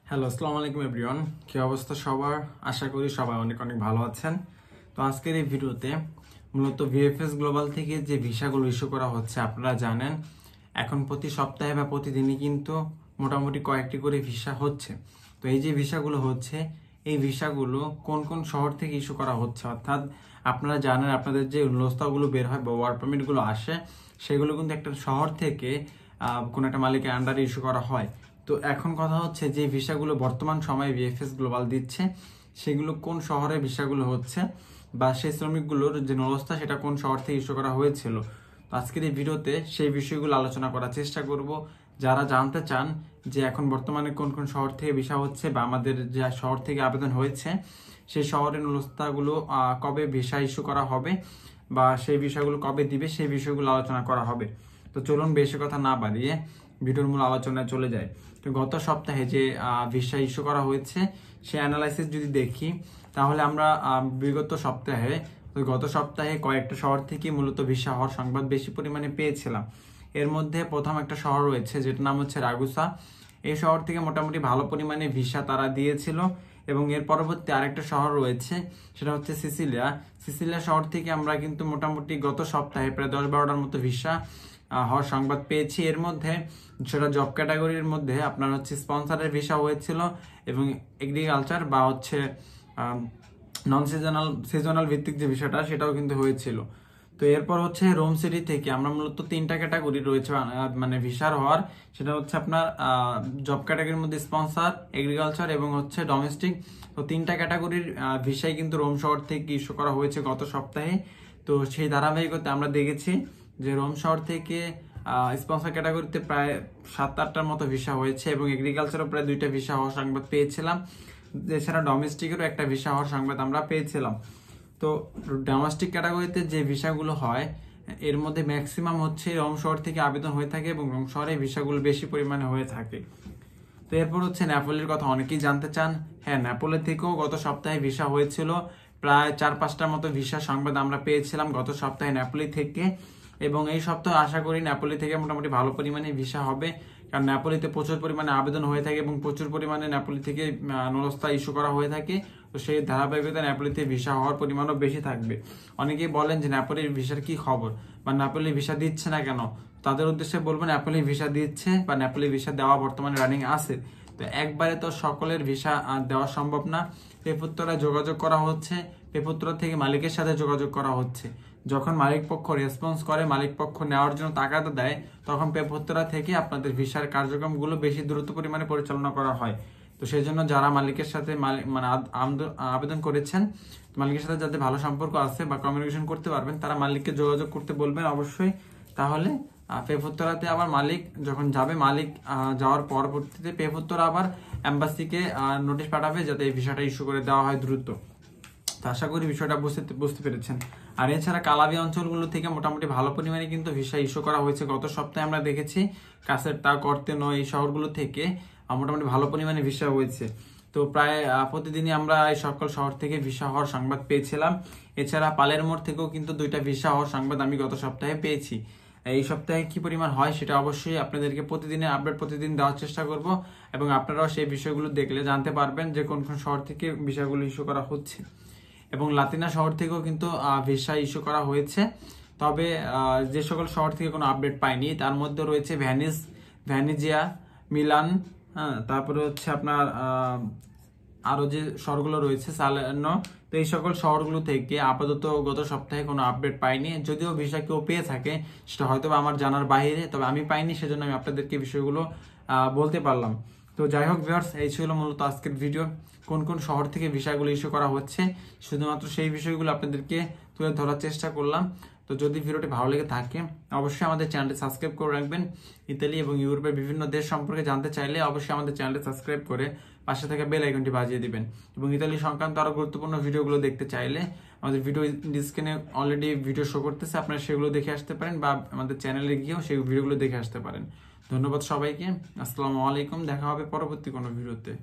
Hello, আসসালামু আলাইকুম everyone. কি অবস্থা সবার? আশা করি সবাই অনেক অনেক ভালো আছেন। তো আজকের এই ভিডিওতে মূলত ভিএফএস গ্লোবাল থেকে যে ভিসাগুলো ইস্যু করা হচ্ছে, আপনারা জানেন এখন প্রতি সপ্তাহে বা প্রতিদিনই কিন্তু মোটামুটি কয়েকটি করে ভিসা হচ্ছে। তো এই যে ভিসাগুলো হচ্ছে, এই ভিসাগুলো কোন কোন শহর থেকে ইস্যু করা হচ্ছে, অর্থাৎ আপনারা জানেন আপনাদের যে লোস্তাগুলো বের হয় বা ওয়ার্ক পারমিটগুলো আসে, সেগুলো কিন্তু একটা শহর থেকে কোনো একটা মালিকের আন্ডারে ইস্যু করা হয়। তো এখন কথা হচ্ছে যে ভিসাগুলো বর্তমান সময়ে ভিএফএস গ্লোবাল দিচ্ছে, সেগুলো কোন শহরে ভিসাগুলো হচ্ছে বা সেই শ্রমিকগুলোর যে অবস্থা সেটা কোন শহর থেকে ইস্যু করা হয়েছিল। তো আজকের এই ভিডিওতে সেই বিষয়গুলো আলোচনা করার চেষ্টা করব। যারা জানতে চান যে এখন বর্তমানে কোন কোন শহর থেকে ভিসা হচ্ছে বা আমাদের যে শহর থেকে আবেদন হয়েছে সেই শহরের অবস্থাগুলো কবে ভিসা ইস্যু করা হবে বা সেই বিষয়গুলো কবে দিবে, সেই বিষয়গুলো আলোচনা করা হবে। তো চলুন বেশি কথা না বাড়িয়ে ভিডিওর মূল আলোচনায় চলে যায়। তো গত সপ্তাহে যে ভিসা ইস্যু করা হয়েছে সে অ্যানালাইসিস যদি দেখি, তাহলে আমরা বিগত সপ্তাহে গত সপ্তাহে কয়েকটা শহর থেকে মূলত ভিসা হওয়ার সংবাদ বেশি পরিমাণে পেয়েছিলাম। এর মধ্যে প্রথম একটা শহর রয়েছে যেটার নাম হচ্ছে রাগুসা। এই শহর থেকে মোটামুটি ভালো পরিমাণে ভিসা তারা দিয়েছিল। এবং এর পরবর্তী আরেকটা শহর রয়েছে, সেটা হচ্ছে সিসিলিয়া। সিসিলিয়া শহর থেকে আমরা কিন্তু মোটামুটি গত সপ্তাহে প্রায় 10-12টার মতো ভিসা হওয়ার সংবাদ পেয়েছি। এর মধ্যে সেটা জব ক্যাটাগরির মধ্যে আপনার হচ্ছে স্পন্সরের ভিসা হয়েছিল এবং এগ্রিকালচার বা হচ্ছে নন সিজনাল ভিত্তিক যে বিষয়টা সেটাও কিন্তু হয়েছিল। তো এরপর হচ্ছে রোম সিটি থেকে আমরা মূলত 3টা ক্যাটাগরি রয়েছে মানে ভিসার হওয়ার, সেটা হচ্ছে আপনার জব ক্যাটাগরির মধ্যে স্পন্সর, এগ্রিকালচার এবং হচ্ছে ডোমেস্টিক। তো 3টা ক্যাটাগরির ভিসাই কিন্তু রোম শহর থেকে ইস্যু করা হয়েছে গত সপ্তাহে। তো সেই ধারাবাহিকতায় আমরা দেখেছি যে রোম শহর থেকে স্পন্সর ক্যাটাগরিতে প্রায় 7-8টার মতো ভিসা হয়েছে এবং এগ্রিকালচারও প্রায় 2টা ভিসা হওয়ার সংবাদ পেয়েছিলাম। এছাড়া ডোমেস্টিকেরও একটা ভিসা হওয়ার সংবাদ আমরা পেয়েছিলাম। তো ডোমেস্টিক ক্যাটাগরিতে যে ভিসাগুলো হয় এর মধ্যে ম্যাক্সিমাম হচ্ছে রোম শহর থেকে আবেদন হয়ে থাকে এবং রোম শহরে ভিসাগুলো বেশি পরিমাণে হয়ে থাকে। তো এরপর হচ্ছে নেপোলের কথা অনেকেই জানতে চান। হ্যাঁ, নেপোলের থেকেও গত সপ্তাহে ভিসা হয়েছিল, প্রায় 4-5টার মতো ভিসা সংবাদ আমরা পেয়েছিলাম গত সপ্তাহে নেপোলি থেকে। এবং এই সপ্তাহে আশা করি নেপোলি থেকে মোটামুটি ভালো পরিমাণে ভিসা হবে, কারণ নেপোলিতে প্রচুর পরিমাণে আবেদন হয়ে থাকে এবং প্রচুর পরিমাণে নেপোলি থেকে নলস্তা ইস্যু করা হয়ে থাকে। তো সেই ধারাবাহিকতা নেপোলিতে ভিসা হওয়ার পরিমাণও বেশি থাকবে। অনেকেই বলেন যে নেপোলির ভিসার কি খবর বা নেপোলি ভিসা দিচ্ছে না কেন, তাদের উদ্দেশ্যে বলবো নেপোলি ভিসা দিচ্ছে বা নেপোলি ভিসা দেওয়া বর্তমানে রানিং আছে। তো একবারে তো সকলের ভিসা দেওয়া সম্ভব না। পেপুত্তরায় যোগাযোগ করা হচ্ছে, পেপুত্তরা থেকে মালিকের সাথে যোগাযোগ করা হচ্ছে। যখন মালিক পক্ষ রেসপন্স করে, মালিক পক্ষ নেওয়ার জন্য টাকাটা দেয়, তখন পেপুত্তরা থেকে আপনাদের ভিসার কার্যক্রমগুলো বেশি দ্রুত পরিমাণে পরিচালনা করা হয়। তো সেই জন্য যারা মালিকের সাথে মানে আবেদন করেছেন, মালিকের সাথে যাদের ভালো সম্পর্ক আছে বা কমিউনিকেশন করতে পারবেন, তারা মালিককে যোগাযোগ করতে বলবেন অবশ্যই। তাহলে পেপুত্তরাতে আবার মালিক যখন যাবে, মালিক যাওয়ার পরবর্তীতে পেপুত্তরা আবার এম্বাসিকে নোটিশ পাঠাবে যাতে এই ভিসাটা ইস্যু করে দেওয়া হয় দ্রুত। তো আশা করি বিষয়টা বুঝতে পেরেছেন। আর এছাড়া কালাবি অঞ্চলগুলো থেকে মোটামুটি ভালো পরিমাণে কিন্তু ভিসা ইস্যু করা হয়েছে গত সপ্তাহে আমরা দেখেছি। কাসেরটা, কর্তেনো এই শহরগুলো থেকে মোটামুটি ভালো পরিমাণে ভিসা হয়েছে। তো প্রায় প্রতিদিনই আমরা এই সকল শহর থেকে ভিসা হওয়ার সংবাদ পেয়েছিলাম। এছাড়া পালেরমোর থেকেও কিন্তু 2টা ভিসা হওয়ার সংবাদ আমি গত সপ্তাহে পেয়েছি। এই সপ্তাহে কি পরিমাণ হয় সেটা অবশ্যই আপনাদেরকে প্রতিদিনের আপডেট প্রতিদিন দেওয়ার চেষ্টা করব এবং আপনারাও সেই বিষয়গুলো দেখলে জানতে পারবেন যে কোন কোন শহর থেকে ভিসাগুলো ইস্যু করা হচ্ছে। এবং লাতিনা শহর থেকেও কিন্তু ভিসা ইস্যু করা হয়েছে। তবে যে সকল শহর থেকে কোনো আপডেট পাইনি তার মধ্যে রয়েছে ভ্যানিজিয়া, মিলান, হ্যাঁ, তারপরে হচ্ছে আপনার আরো যে শহরগুলো রয়েছে সালের্নো। তো এই সকল শহরগুলো থেকে আপাতত গত সপ্তাহে কোনো আপডেট পাইনি। যদিও ভিসা কেউ পেয়ে থাকে সেটা হয়তো আমার জানার বাইরে, তবে আমি পাইনি, সেজন্য আমি আপনাদেরকে বিষয়গুলো বলতে পারলাম। তো যাই হোক ভিউয়ার্স, এই ছিল মূলত আজকের ভিডিও। কোন কোন শহর থেকে ভিসাগুলো ইস্যু করা হচ্ছে শুধুমাত্র সেই বিষয়গুলো আপনাদেরকে তুলে ধরার চেষ্টা করলাম। তো যদি ভিডিওটি ভালো লেগে থাকে অবশ্যই আমাদের চ্যানেলটি সাবস্ক্রাইব করে রাখবেন। ইতালি এবং ইউরোপের বিভিন্ন দেশ সম্পর্কে জানতে চাইলে অবশ্যই আমাদের চ্যানেলটি সাবস্ক্রাইব করে পাশে থাকা বেল আইকনটি বাজিয়ে দিবেন। এবং ইতালি সংক্রান্ত আরো গুরুত্বপূর্ণ ভিডিওগুলো দেখতে চাইলে আমাদের ভিডিও স্ক্রিনে অলরেডি ভিডিও শো করতেছে, আপনারা সেগুলো দেখে আসতে পারেন বা আমাদের চ্যানেলে গিয়েও সেই ভিডিওগুলো দেখে আসতে পারেন। ধন্যবাদ সবাইকে। আসসালামু আলাইকুম। দেখা হবে পরবর্তী কোনো ভিডিওতে।